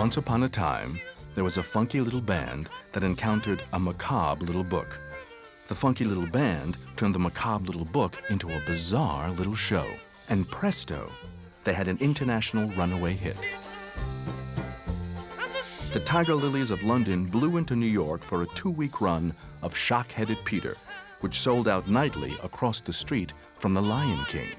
Once upon a time, there was a funky little band that encountered a macabre little book. The funky little band turned the macabre little book into a bizarre little show. And presto, they had an international runaway hit. The Tiger Lillies of London blew into New York for a 2-week run of Shockheaded Peter, which sold out nightly across the street from the Lion King.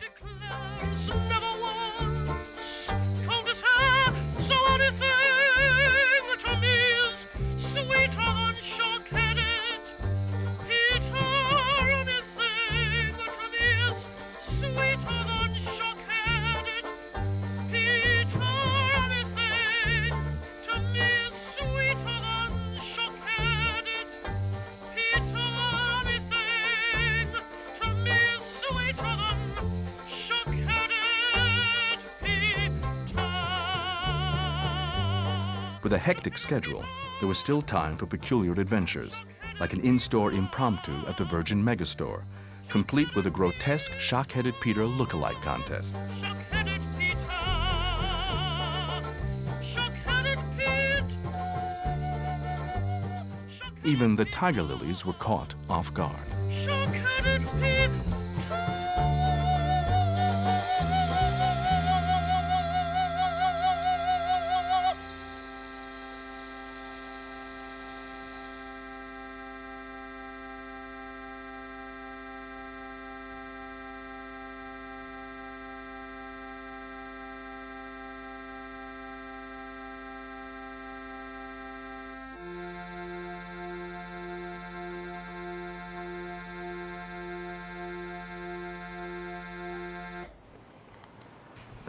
With a hectic schedule, there was still time for peculiar adventures, like an in-store impromptu at the Virgin Megastore, complete with a grotesque Shockheaded Peter look-alike contest. Shockheaded Peter, Shockheaded Pete. Even the Tiger Lillies were caught off guard. Shockheaded Pete.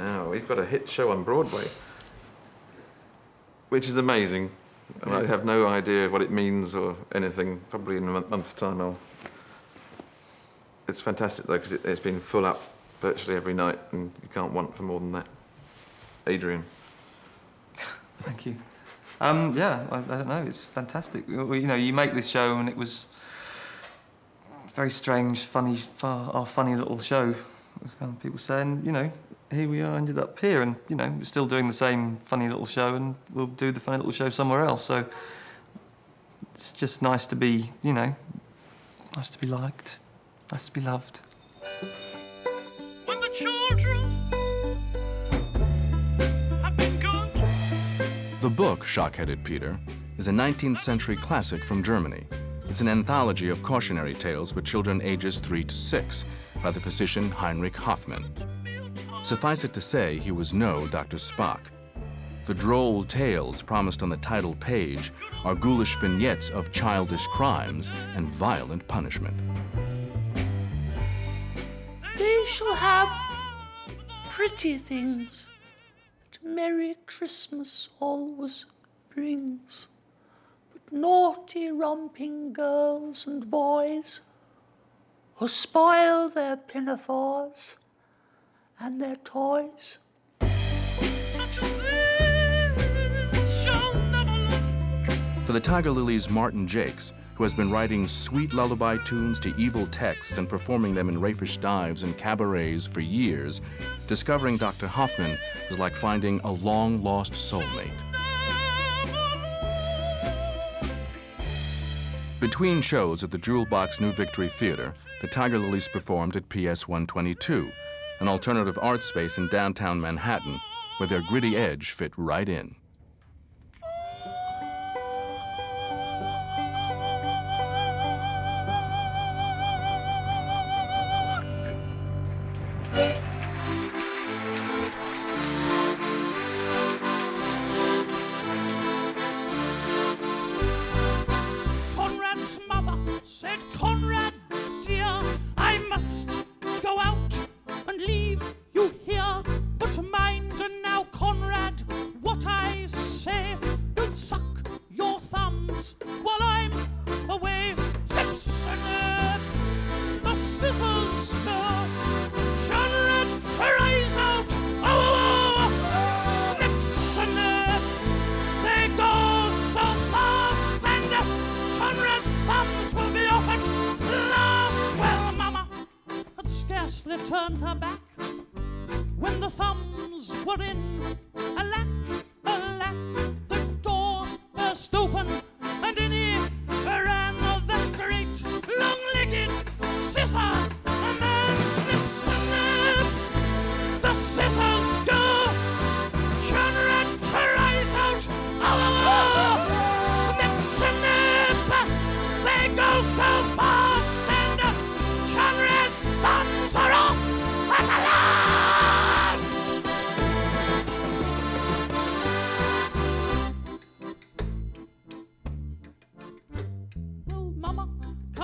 Now, we've got a hit show on Broadway, which is amazing. And I have no idea what it means or anything. Probably in a month's time I'll... It's fantastic though, because it's been full up virtually every night, and you can't want for more than that. Adrian. Thank you. Yeah, I don't know, it's fantastic. You know, you make this show and it was a very strange, funny, our funny little show. People saying, you know, here we are, ended up here, and, you know, we're still doing the same funny little show, and we'll do the funny little show somewhere else. So it's just nice to be, you know, nice to be liked, nice to be loved. When the children have been good. The book, Shockheaded Peter, is a 19th century classic from Germany. It's an anthology of cautionary tales for children ages 3 to 6 by the physician Heinrich Hoffmann. Suffice it to say, he was no Dr. Spock. The droll tales promised on the title page are ghoulish vignettes of childish crimes and violent punishment. They shall have pretty things that Merry Christmas always brings, but naughty romping girls and boys who spoil their pinafores and their toys. Such as this shall never look. For the Tiger Lillies' Martyn Jacques, who has been writing sweet lullaby tunes to evil texts and performing them in raffish dives and cabarets for years, discovering Dr. Hoffmann was like finding a long-lost soulmate. Between shows at the Jewel Box New Victory Theatre, the Tiger Lillies performed at PS 122, an alternative art space in downtown Manhattan, where their gritty edge fit right in. Conrad's mother said, Conrad, dear, I must go out and leave you here. But mind now, Conrad, what I say. Don't suck your thumbs while I'm away. Simpson, the scissors go. Conrad, rise out. Oh, Snipson, they go so fast, and Conrad's thumbs will be off at last. Well, Mama had scarcely turned her back when the thumbs were in. Alack, alack, the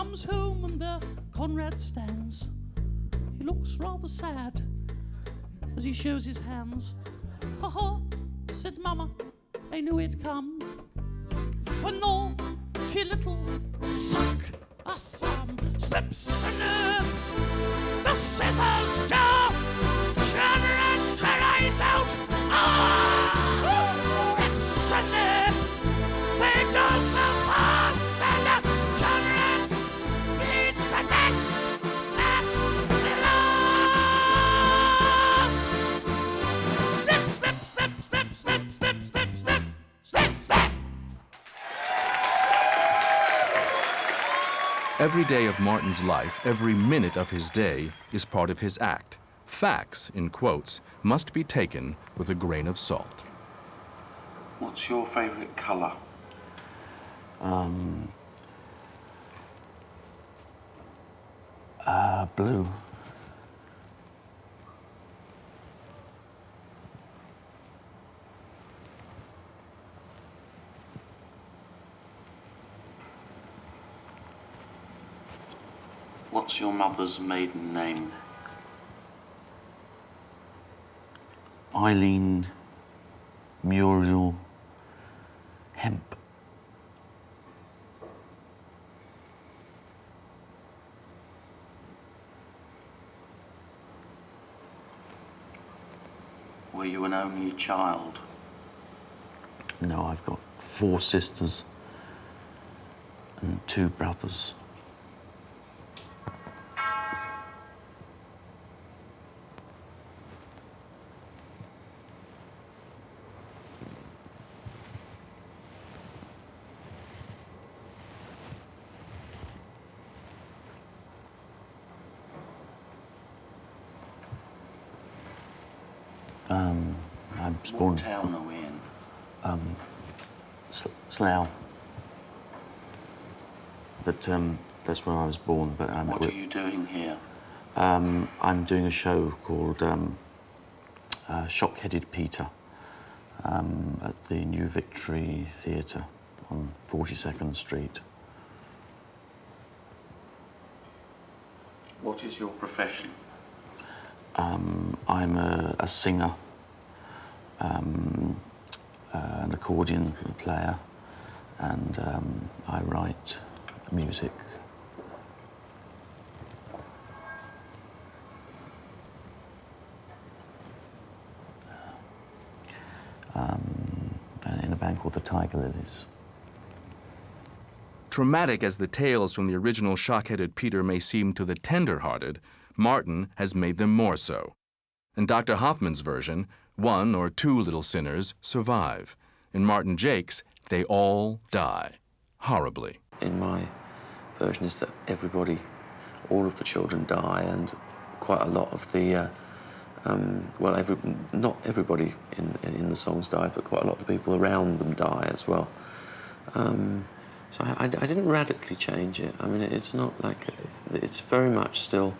comes home and there Conrad stands. He looks rather sad as he shows his hands. Ha ha, said Mama, I knew he'd come. For naughty little suck a thumb. Slips a nerve, the scissors go. Conrad cries out, ah! Rips a nerve, they go so fast, and Conrad bleeds to death at last. Snip, snip, snip, snip, snip, snip, snip, snip, snip, snip. Every day of Martyn's life, every minute of his day, is part of his act. Facts, in quotes, must be taken with a grain of salt. What's your favourite colour? Blue. What's your mother's maiden name? Eileen Muriel Hemp. Were you an only child? No, I've got 4 sisters and 2 brothers. I was born What town are we in? Slough. But that's where I was born. But What are you doing here? I'm doing a show called Shockheaded Peter at the New Victory Theatre on 42nd Street. What is your profession? I'm a singer, an accordion player, and I write music. In a band called the Tiger Lillies. Traumatic as the tales from the original Shockheaded Peter may seem to the tender-hearted, Martyn has made them more so. In Dr. Hoffman's version, 1 or 2 little sinners survive. In Martyn Jacques, they all die, horribly. In my version is that everybody, all of the children die, and quite a lot of the, not everybody in the songs died, but quite a lot of the people around them die as well. So I didn't radically change it. I mean, it's not like, it's very much still,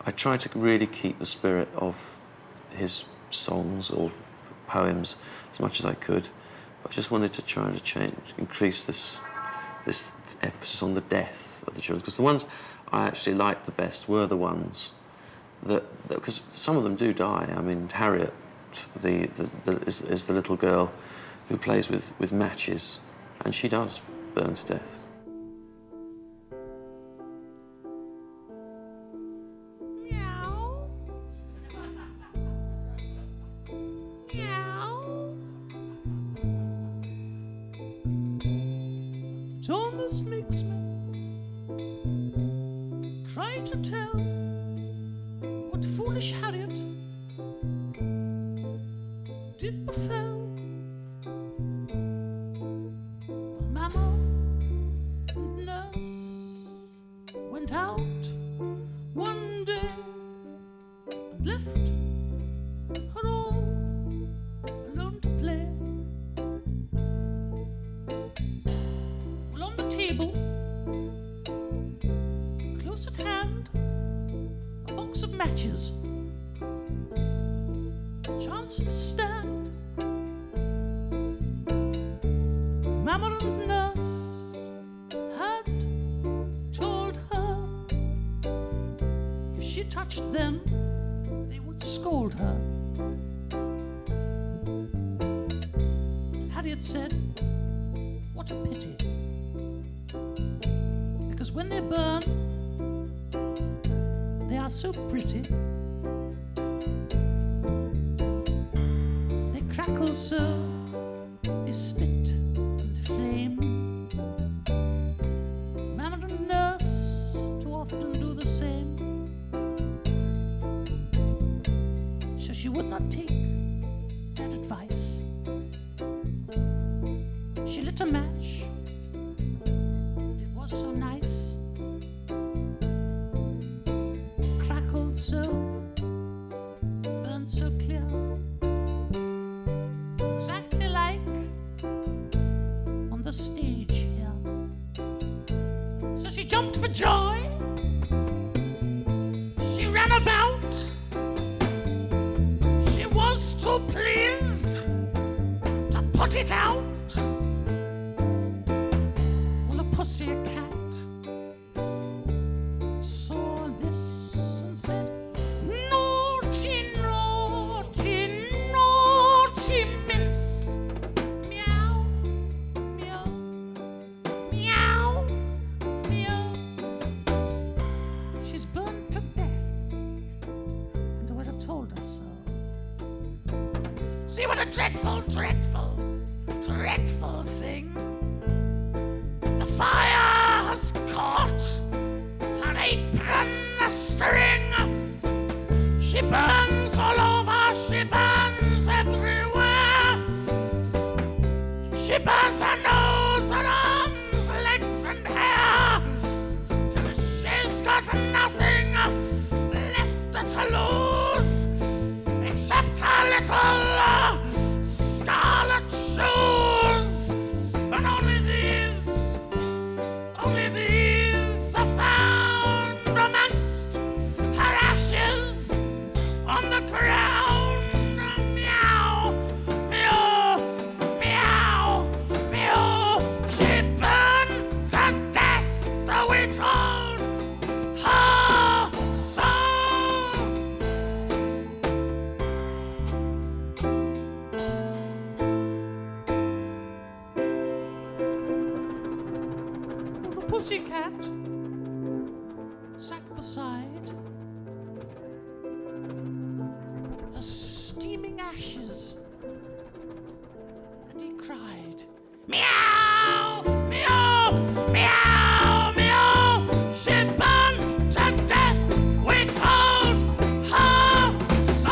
I try to really keep the spirit of his songs or poems as much as I could. But I just wanted to try to increase this emphasis on the death of the children. Because the ones I actually liked the best were the ones that because some of them do die. I mean, Harriet is the little girl who plays with matches, and she does burn to death. Meow. Meow. Thomas makes me try to tell what foolish Harriet did befell. Mama and nurse went out one day and left her all alone to play. Well, on the table, close at hand, a box of matches. Chanson stand. Mama and nurse had told touched them, they would scold her. Harriet said, what a pity, because when they burn, they are so pretty. They crackle so, they spit and flame. Man and nurse too often do the same. So she would not take that advice. She lit a match, it was so nice. Crackled so, burned so clear, exactly like on the stage here. So she jumped for joy, she ran about, she was too pleased to put it out. Well, a pussycat saw this and said, naughty, naughty, naughty miss. Meow, meow, meow, meow. She's burnt to death, and I would have told her so. See what a dreadful, dreadful, dreadful thing. The fire has caught her apron a string. She burns all over, she burns everywhere. She burns her nose, her arms, legs and hair, till she's got nothing left to lose except her little scarlet shoes. And only these are found amongst her ashes on the ground. Meow, meow, meow, meow. She burned to death, though we told her so. The pussycat sat beside her steaming ashes, and he cried, meow, meow, meow, meow. She burned to death, we told her so.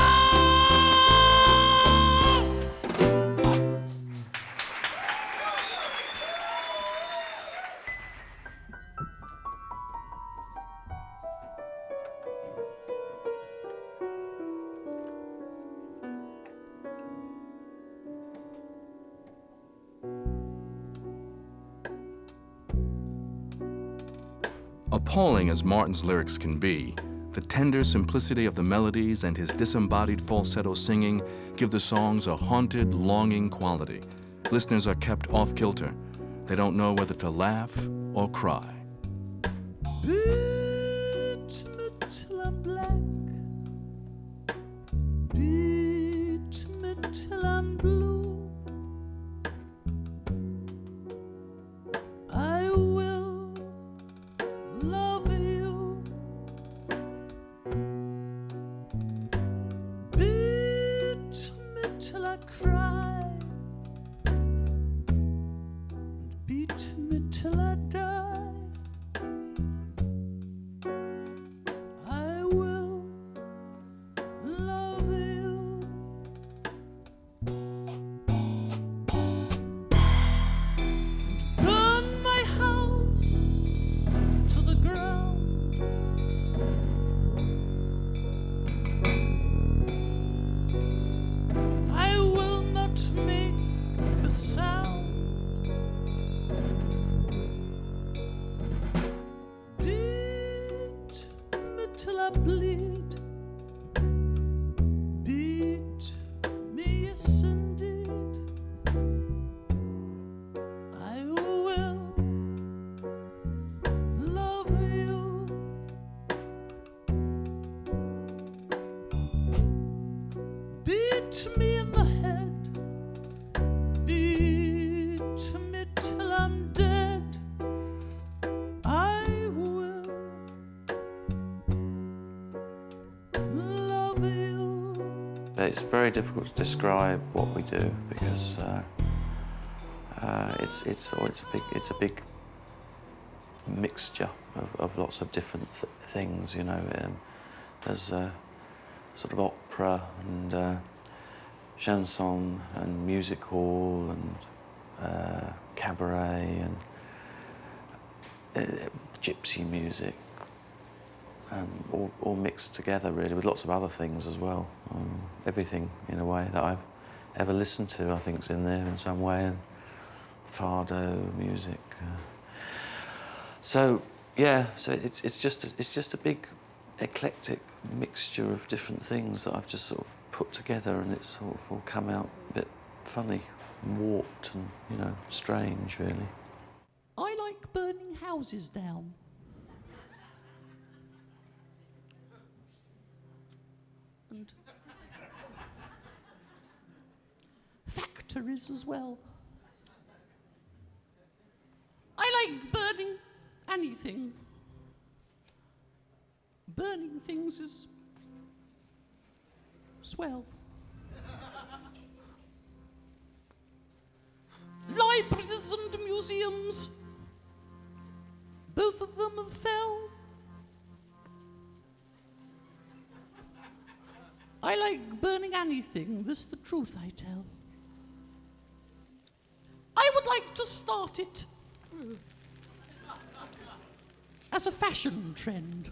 Appalling as Martyn's lyrics can be, the tender simplicity of the melodies and his disembodied falsetto singing give the songs a haunted, longing quality. Listeners are kept off kilter. They don't know whether to laugh or cry. Beat me till I'm black. Beat me till I'm blue. I will love you. Beat me till I cry. And beat me till I die. I will love you. Burn my house to the ground. I will not make a sound. Beat me till I bleed. Beat me, yes indeed. I will love you. But it's very difficult to describe what we do because it's a big mixture of lots of different things. You know, there's sort of opera and chanson and music hall and cabaret and gypsy music, all mixed together really with lots of other things as well. Everything in a way that I've ever listened to, I think, is in there in some way, and fado music. So it's just a big eclectic mixture of different things that I've just sort of put together, and it's sort of all come out a bit funny and warped and, you know, strange really. I like burning houses down. And factories as well. I like burning anything. Burning things is swell. Libraries and museums, both of them have fell. I like burning anything, this the truth I tell. I would like to start it as a fashion trend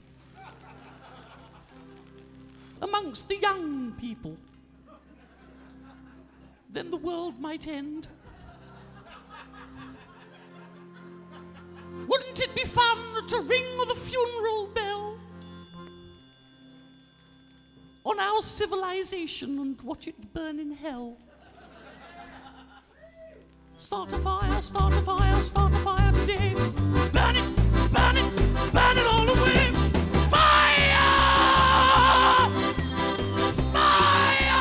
amongst the young people. Then the world might end. Wouldn't it be fun to ring the funeral bell on our civilization and watch it burn in hell? Start a fire, start a fire, start a fire today. Burn it, burn it, burn it all away. Fire! Fire!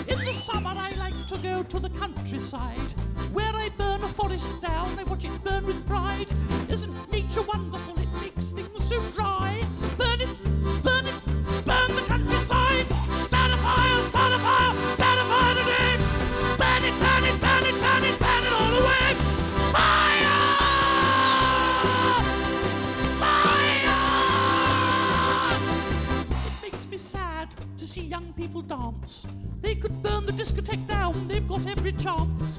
In the summer I like to go to the countryside, where I burn a forest down, I watch it burn with pride. Isn't nature wonderful? It makes things so dry. Burn it, burn it, burn the countryside. Start a fire, start a fire, start a fire today. Burn it, burn it, burn it, burn it, burn it all away. Fire! Fire! It makes me sad to see young people dance. They could burn the discotheque down, they've got every chance.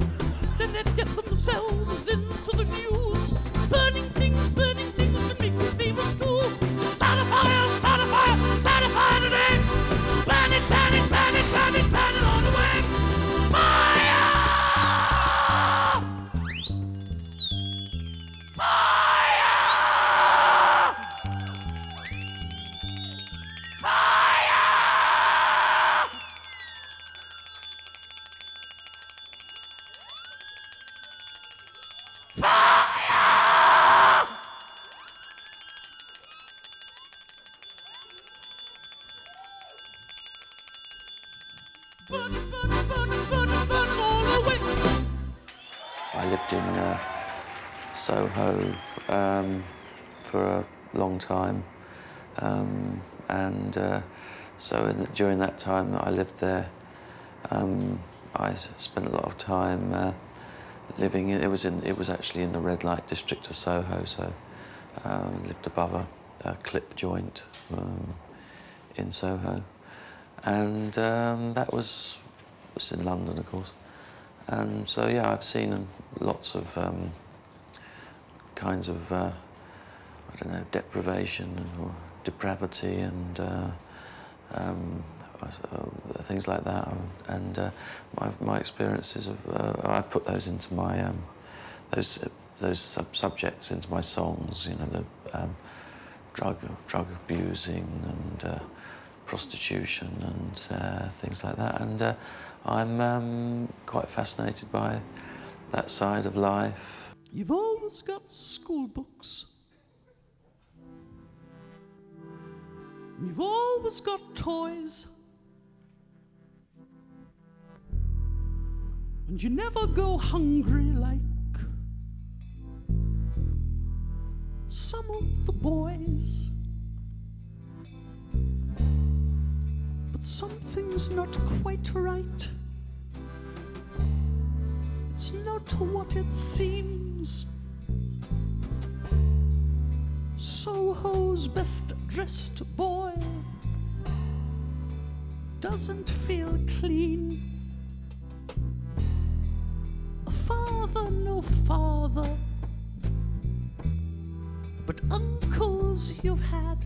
Then they'd get themselves into the news. Burning things can make you famous too. Start a fire, start a fire, start a fire today. Burn it, burn it, burn it, burn it, burn it all away. Fire! Fire! Fire! Burn it, burn it, burn it, burn it, burn it all away. I lived in Soho for a long time, during that time that I lived there, I spent a lot of time living in. It was actually in the red light district of Soho, so lived above a clip joint in Soho, and that was in London, of course. And so, yeah, I've seen lots of kinds of, I don't know, deprivation or depravity and things like that. And my experiences of, I put those into my, those subjects into my songs, you know, the drug abusing and prostitution and things like that. And I'm quite fascinated by that side of life. You've always got school books. You've always got toys. And you never go hungry like some of the boys. But Something's not quite right. It's not what it seems. Soho's best dressed boy doesn't feel clean. A father, no father, but uncles you've had.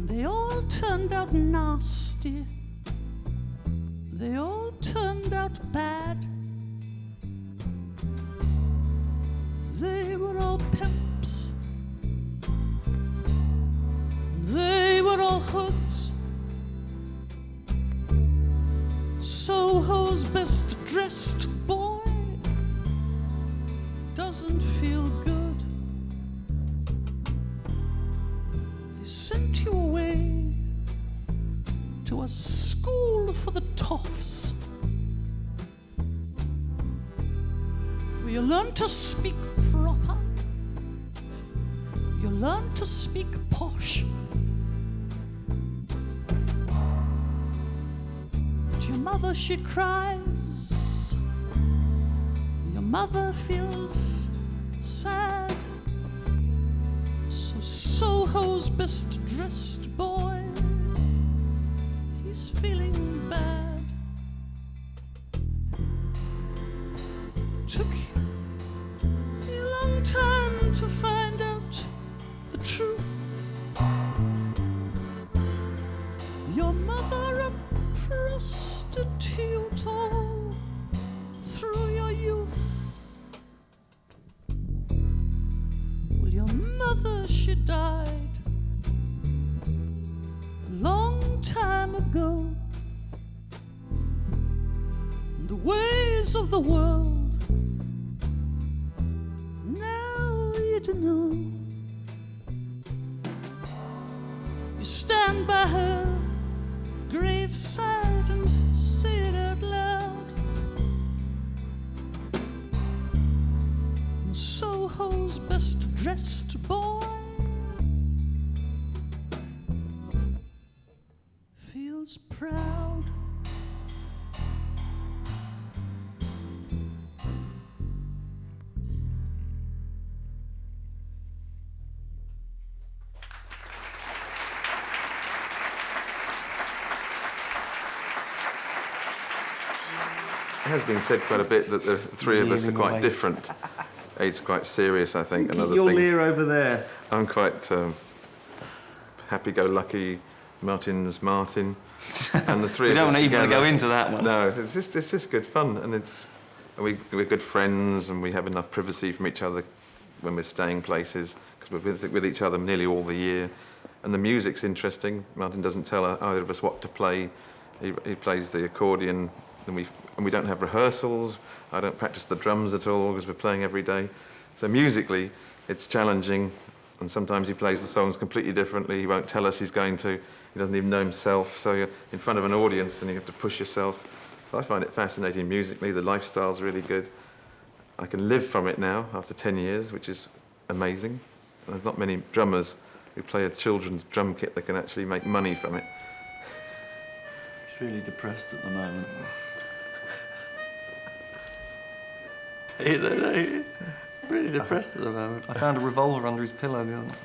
They all turned out nasty. They all turned out bad. They were all pimps. They were all hoods. Soho's best dressed boy doesn't feel good. They sent you away to a school for the toffs, where you learn to speak proper, you learn to speak posh. But your mother, she cries, your mother feels sad. So Soho's best dressed boy, he's feeling bad. Took you a long time to find out the truth. Your mother a prostitute all through your youth. Well, your mother, she died a long time ago. The ways of the world, now you don't know. You stand by her graveside and say it out loud. And Soho's best dressed boy feels proud. It has been said quite a bit that the three of us are quite different. Aid's quite serious, I think, and other your things. ear over there. I'm quite happy-go-lucky. Martyn's Martyn, and the three We of us don't even together. go into that one. No, it's just good fun, and we're good friends, and we have enough privacy from each other when we're staying places because we're with each other nearly all the year, and the music's interesting. Martyn doesn't tell either of us what to play. He plays the accordion, and we don't have rehearsals. I don't practice the drums at all because we're playing every day. So musically, it's challenging, and sometimes he plays the songs completely differently. He won't tell us he's going to. He doesn't even know himself. So you're in front of an audience and you have to push yourself. So I find it fascinating musically. The lifestyle's really good. I can live from it now after 10 years, which is amazing. And there's not many drummers who play a children's drum kit that can actually make money from it. He's really depressed at the moment. Really depressed at the moment. I found a revolver under his pillow the other night.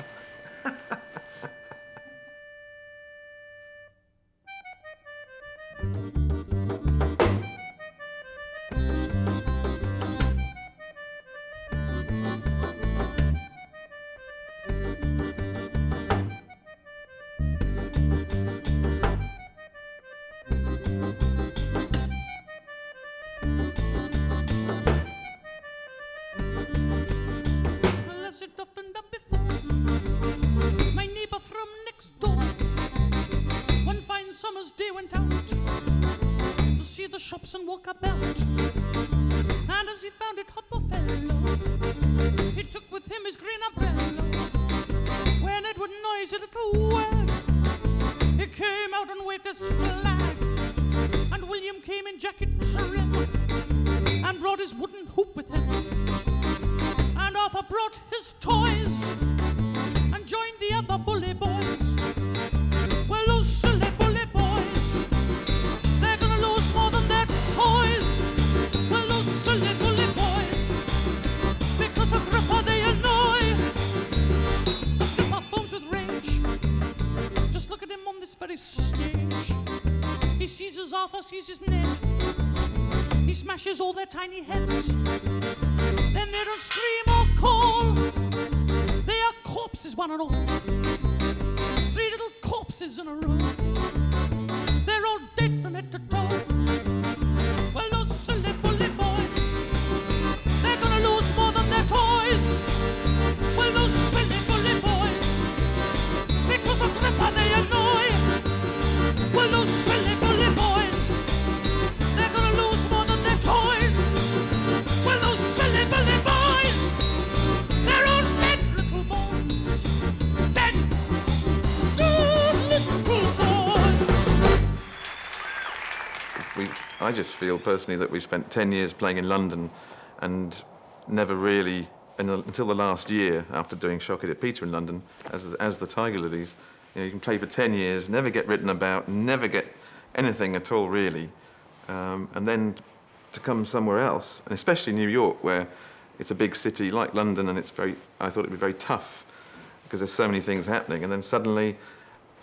And walk about, and as he found it hot, poor fellow, he took with him his green umbrella. When Edward noisy little wag, he came out and waved his flag, and William came in jacket trim and brought his wooden hoop with him, and Arthur brought his toys and joined the other bully boys. Well, Arthur sees his net. He smashes all their tiny heads. Then they don't scream or call. They are corpses, one and all. 3 little corpses in a row. They're all dead from head to toe. Well, those silly bully boys, they're gonna lose more than their toys. Well, those silly bully boys, because of Ripper they annoy. Well, those silly bully boys, they're gonna lose more than their toys. Well, those silly bully boys, they're all dead little boys. Dead, dead little boys. I just feel personally that we spent 10 years playing in London and never really, until the last year, after doing Shockheaded Peter in London, as the Tiger Lillies, you can play for 10 years, never get written about, never get anything at all, really. And then to come somewhere else, and especially New York, where it's a big city like London, and I thought it'd be very tough because there's so many things happening. And then suddenly,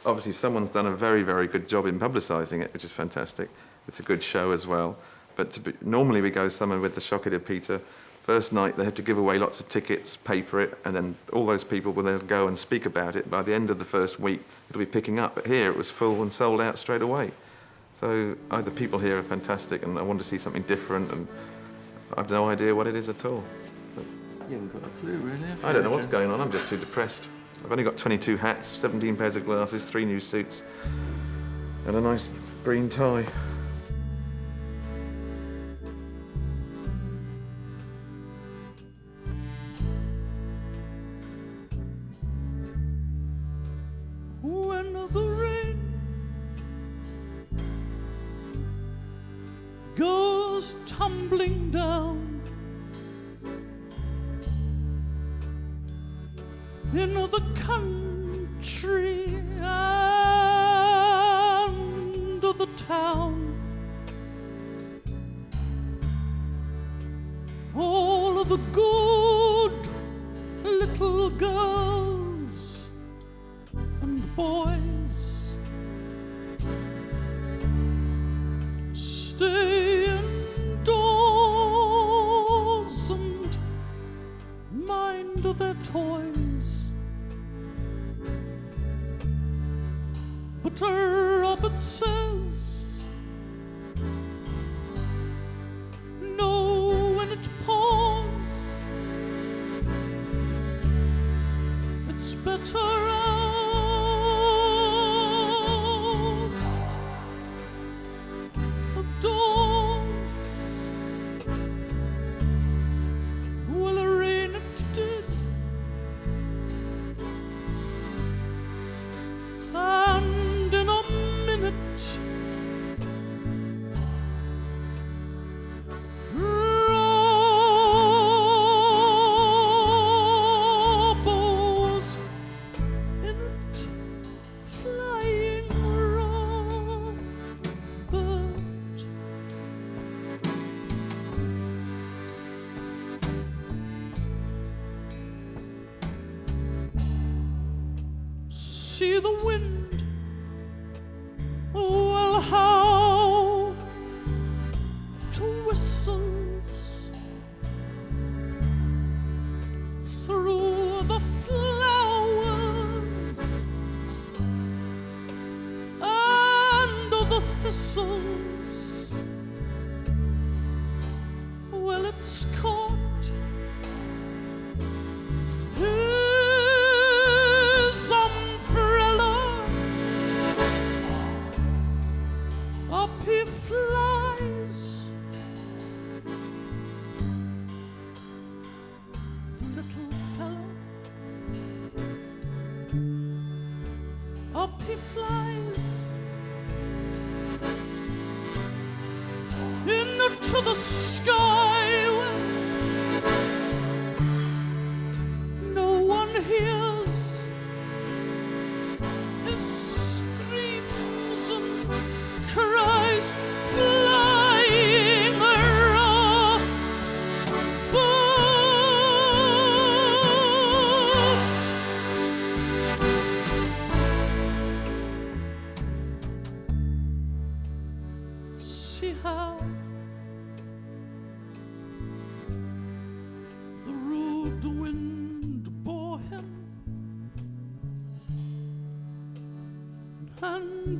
obviously, someone's done a very, very good job in publicising it, which is fantastic. It's a good show as well. But normally we go somewhere with the Shockheaded Peter. First night, they have to give away lots of tickets, paper it, and then all those people will then go and speak about it. By the end of the first week, it'll be picking up. But here, it was full and sold out straight away. So the people here are fantastic, and I want to see something different, and I've no idea what it is at all. But Yeah, we've got a clue, really. I don't know what's going on. I'm just too depressed. I've only got 22 hats, 17 pairs of glasses, 3 new suits, and a nice green tie. When the rain goes tumbling down in the country and the town, all of the good little girls and boys stay indoors and mind their toys. But Robert says, no, when it pours, it's better out of doors. Well, a rain it did, and in a minute Robo's in it, flying Robert. See the wind, well, how it whistles through the flowers and the thistles. Well, it's caught his umbrella. Up he flies, the little fellow. Up he flies into the sky where no one hears his screams and cries, flying Robert.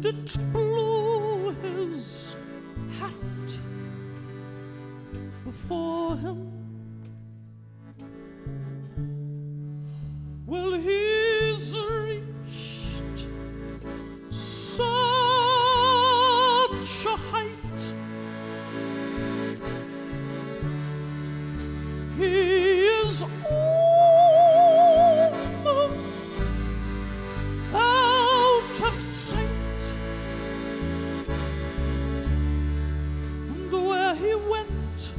and it blew his hat before him. Well, he's reached such a height, he is almost out of sight, and where he went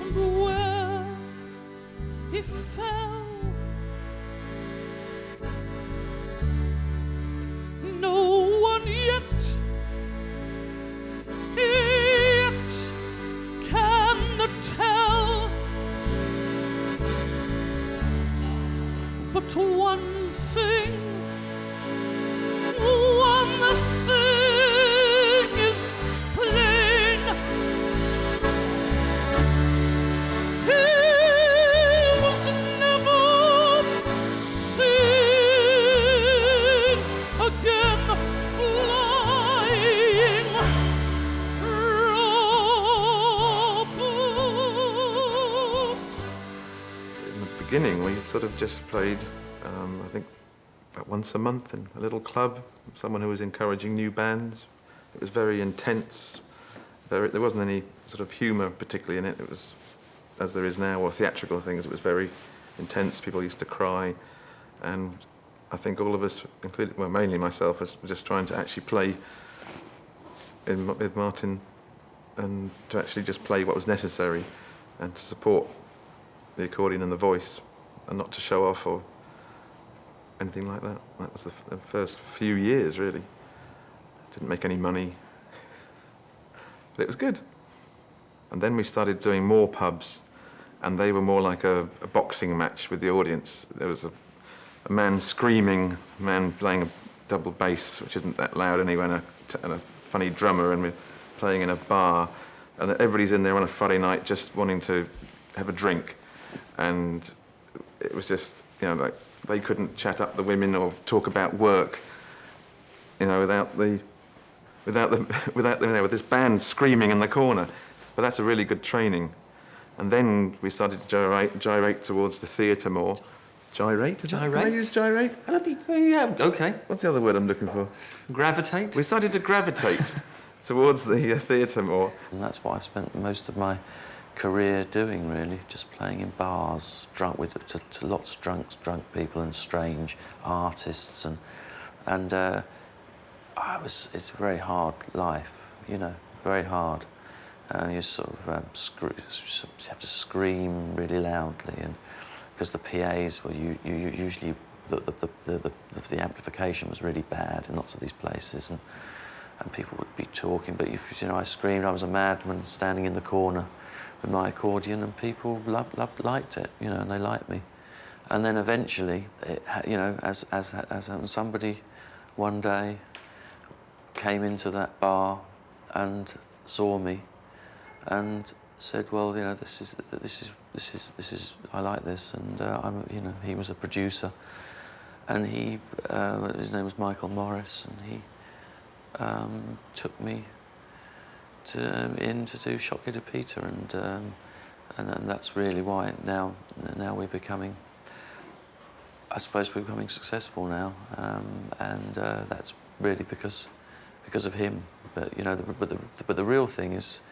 and where he fell, no one yet can tell. But one thing is plain. He was never seen again flying. Robert. In the beginning, we sort of just played, I think, about once a month in a little club. Someone who was encouraging new bands. It was very intense. There wasn't any sort of humour particularly in it. It was, as there is now, or theatrical things. It was very intense. People used to cry, and I think all of us, including, well, mainly myself, was just trying to actually play with Martyn, and to actually just play what was necessary, and to support the accordion and the voice, and not to show off or anything like that. That was the first few years, really. Didn't make any money, but it was good. And then we started doing more pubs, and they were more like a boxing match with the audience. There was a man screaming, a man playing a double bass, which isn't that loud anyway, and a funny drummer, and we're playing in a bar, and everybody's in there on a Friday night just wanting to have a drink. And it was just, you know, like, they couldn't chat up the women or talk about work, you know, without with this band screaming in the corner. But that's a really good training. And then we started to gyrate towards the theatre more. Gyrate? Gyrate? Can I use gyrate? I don't think, well, yeah, okay. What's the other word I'm looking for? Gravitate? We started to gravitate towards the theatre more. And that's what I've spent most of my career doing, really, just playing in bars, drunk with to lots of drunk people and strange artists, and it's a very hard life, you know, very hard. You sort of you have to scream really loudly, and because the PAs were you usually the amplification was really bad in lots of these places, and people would be talking, but you know, I screamed. I was a madman standing in the corner with my accordion, and people liked it, you know, and they liked me. And then eventually, you know, as somebody one day came into that bar and saw me and said, well, you know, this is I like this, and you know, he was a producer, and his name was Michael Morris, and he took me in to do Shockheaded Peter, and that's really why now we're becoming, I suppose we're becoming successful now, and that's really because of him. But you know, but the real thing is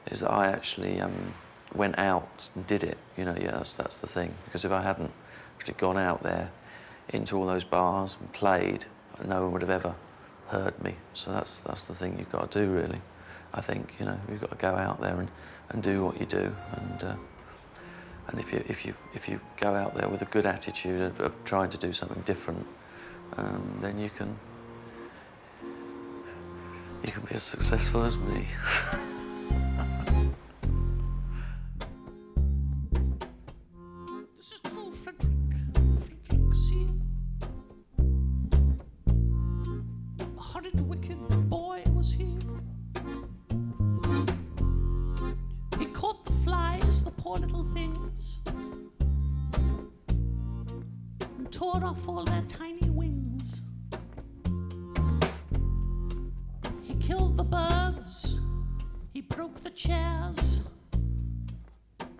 that I actually went out and did it. You know, yeah, that's the thing. Because if I hadn't actually gone out there into all those bars and played, no one would have ever heard me. So that's the thing you've got to do, really. I think, you know, you've got to go out there and do what you do, and if you go out there with a good attitude of trying to do something different, then you can be as successful as me. This is true, Frederick, see? A horrid, wicked boy was he. He caught the flies, the poor little things, and tore off all their tiny wings. chairs.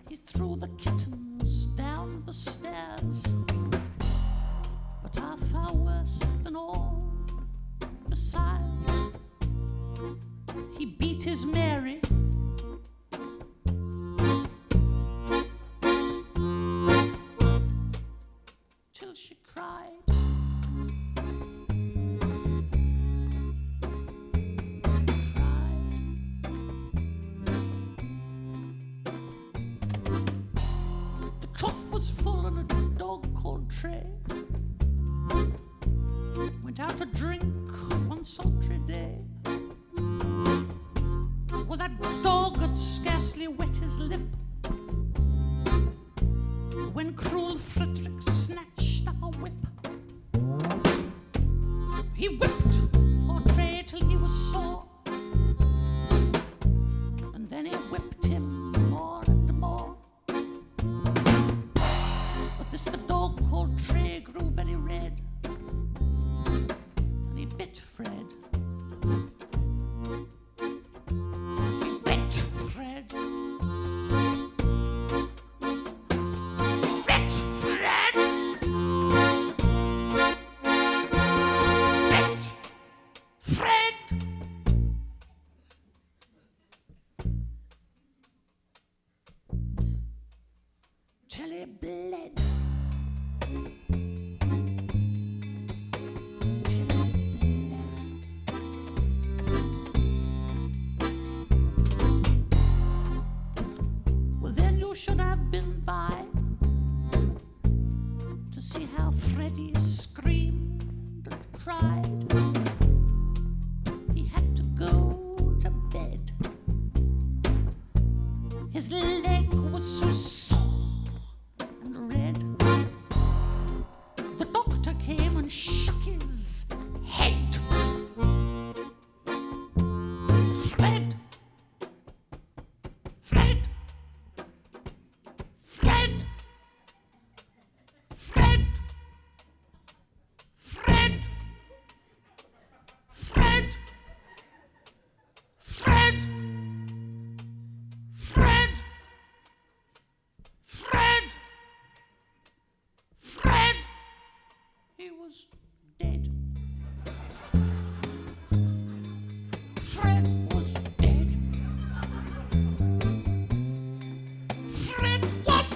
He threw the kittens down the stairs. But are far worse than all. Beside, he beat his Mary. Till she cried. The trough was full and a dog called Tray went out to drink one sultry day. Well, that dog had scarcely wet his lip when cruel Frederick snatched up a whip. He whipped poor Tray till he was sore, and then he whipped him more and more. But this the dog called Tray grew very red, and he bit Fred. He bit Fred. He bit Fred. Bit Fred. Till he bled. Should have been by to see how Freddie screamed and cried. He had to go to bed. His leg was so sore and red. The doctor came and shook his head. Fred! Fred! Fred! Fred! Fred! Fred! Fred! Fred! Fred! Fred! He was dead. Fred was dead. Fred was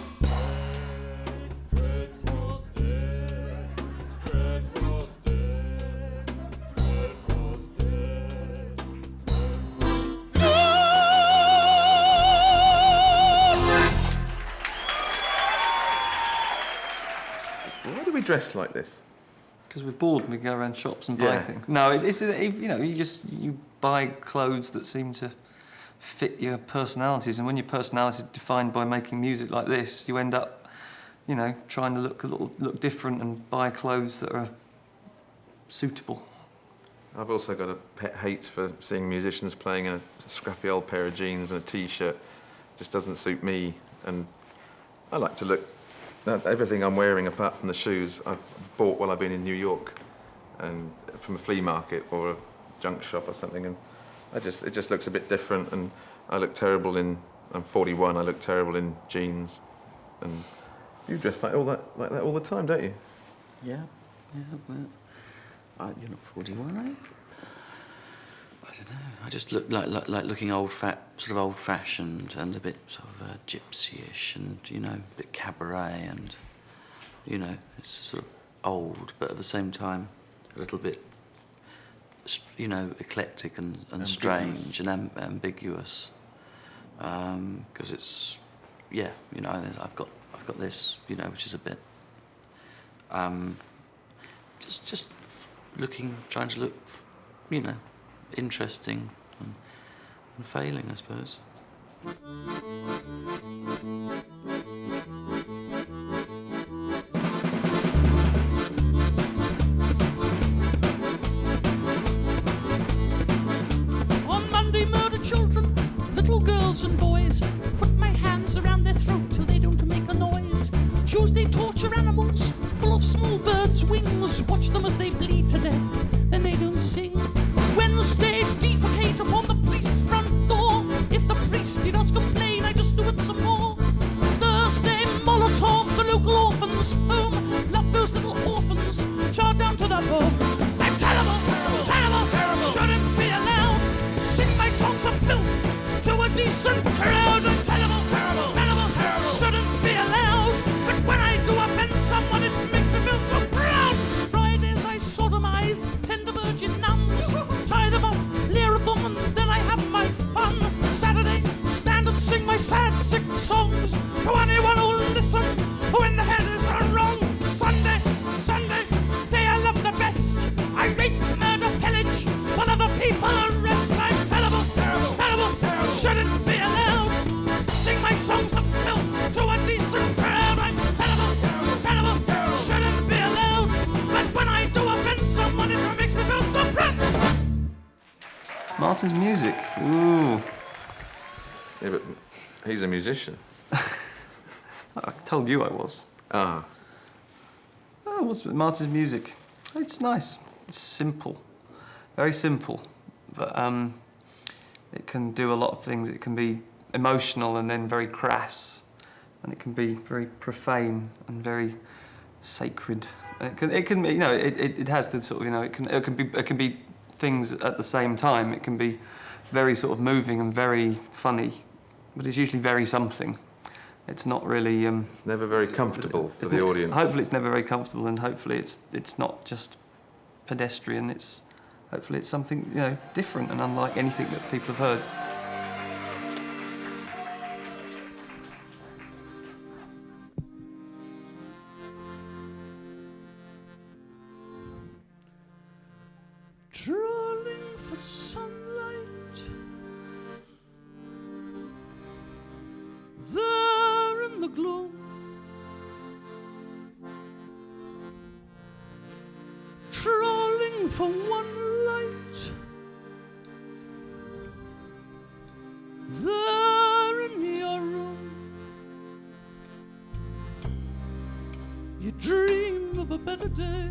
Why do we dress like this? Because we're bored and we go around shops and buy Yeah. things. No, it's you know, you buy clothes that seem to fit your personalities, and when your personality is defined by making music like this, you end up, you know, trying to look different and buy clothes that are suitable. I've also got a pet hate for seeing musicians playing in a scrappy old pair of jeans and a t-shirt. Just doesn't suit me, and I like to look. Everything I'm wearing, apart from the shoes, I've bought while I've been in New York, and from a flea market or a junk shop or something, and it just looks a bit different. And I look terrible in. I'm 41. I look terrible in jeans, and you dress like that all the time, don't you? Yeah, well, you're not 41, are you? I don't know. I just look like looking sort of old-fashioned and a bit sort of gypsy-ish, and you know, a bit cabaret, and you know, it's sort of old, but at the same time, a little bit, you know, eclectic and strange and ambiguous. Because it's, yeah, you know, I've got this, you know, which is a bit, just trying to look, you know, interesting and failing, I suppose. On Monday, murder children, little girls and boys. Put my hands around their throat till they don't make a noise. Tuesday, torture animals, pull off small birds' wings. Watch them as they bleed to death, then they don't sing. Wednesday, defecate upon the priest's front door. If the priest the plane, I just do it some more. Thursday, Molotov, the local orphans' home. Love those little orphans, charred down to the bone. I'm terrible, terrible, shouldn't be allowed. Sing my songs of filth to a decent crowd. I'm terrible, terrible, shouldn't be allowed. But when I do offend someone, it makes me feel so proud. Fridays I sodomize tender virgin nuns, tie them up, leer at them, and then I have my fun. Saturday, stand and sing my sad, sick songs to anyone who'll listen, who in the head is wrong. Sunday, day I love the best. I rape, murder, pillage, while other people rest. I'm terrible, terrible, shouldn't be allowed. Sing my songs of filth to a decent crowd. I'm terrible, terrible, shouldn't be allowed. But when I do offend someone, it makes me feel so proud. Martyn's music. Ooh. Yeah, but he's a musician. I told you I was. Ah. Oh, what's Martyn's music? It's nice. It's simple. Very simple. But it can do a lot of things. It can be emotional and then very crass. And it can be very profane and very sacred. It can be, you know, it has the sort of, you know, it can be things at the same time. It can be very sort of moving and very funny, but it's usually very something. It's not really. It's never very comfortable for the audience. Hopefully, it's never very comfortable, and hopefully, it's not just pedestrian. Hopefully it's something, you know, different and unlike anything that people have heard. Trawling for sunlight, there in the gloom, trawling for one light, there in your room. You dream of a better day,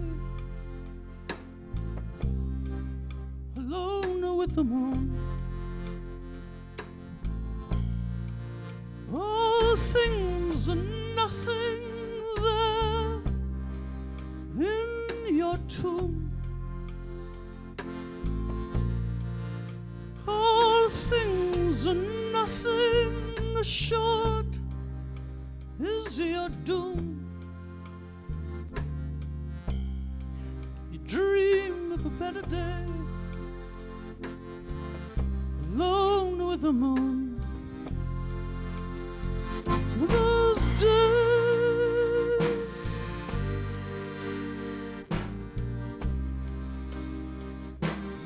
alone with the moon. All things and nothing there in your tomb. All things and nothing assured is your doom. You dream of a better day, alone with the moon. Those days,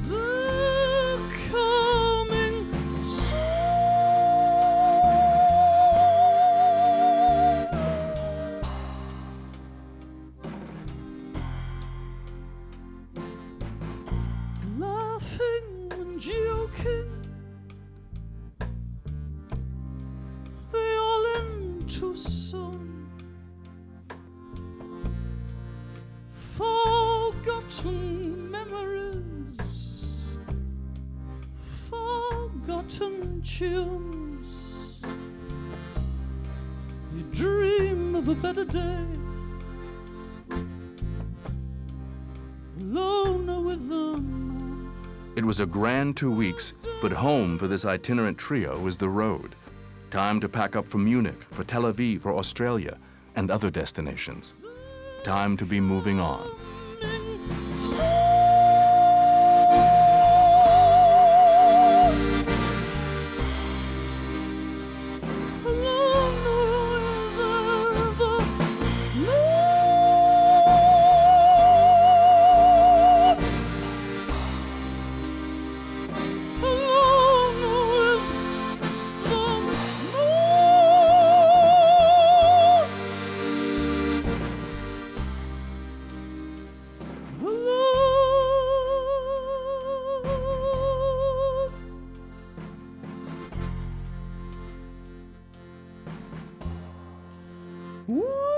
they're coming soon. Laughing and joking, they all end too soon. Forgotten memories, forgotten tunes. You dream of a better day, alone with them. It was a grand 2 weeks, but home for this itinerant trio was the road. Time to pack up for Munich, for Tel Aviv, for Australia, and other destinations. Time to be moving on. Woo!